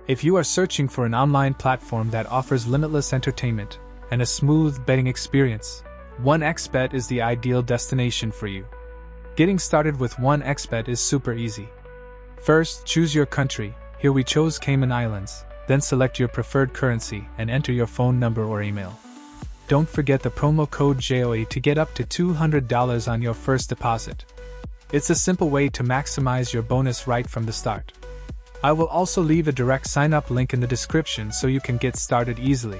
If you are searching for an online platform that offers limitless entertainment and a smooth betting experience, 1xBet is the ideal destination for you. Getting started with 1xBet is super easy. First, choose your country. Here we chose Cayman Islands. Then select your preferred currency and enter your phone number or email. Don't forget the promo code JOE to get up to $200 on your first deposit. It's a simple way to maximize your bonus right from the start. I will also leave a direct sign-up link in the description so you can get started easily.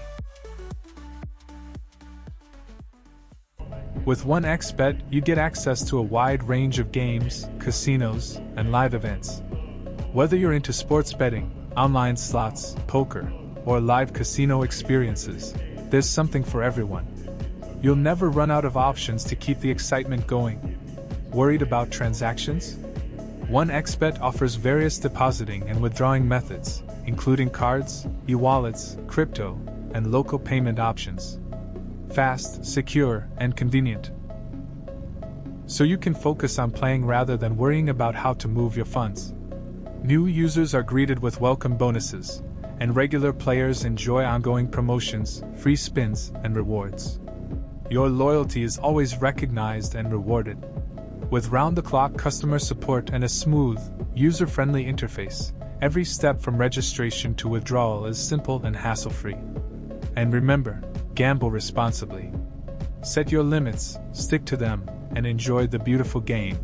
With 1xBet, you get access to a wide range of games, casinos, and live events. Whether you're into sports betting, online slots, poker, or live casino experiences, there's something for everyone. You'll never run out of options to keep the excitement going. Worried about transactions? 1xBet offers various depositing and withdrawing methods, including cards, e-wallets, crypto, and local payment options. Fast, secure, and convenient. So you can focus on playing rather than worrying about how to move your funds. New users are greeted with welcome bonuses, and regular players enjoy ongoing promotions, free spins, and rewards. Your loyalty is always recognized and rewarded. With round-the-clock customer support and a smooth, user-friendly interface, every step from registration to withdrawal is simple and hassle-free. And remember, gamble responsibly. Set your limits, stick to them, and enjoy the beautiful game.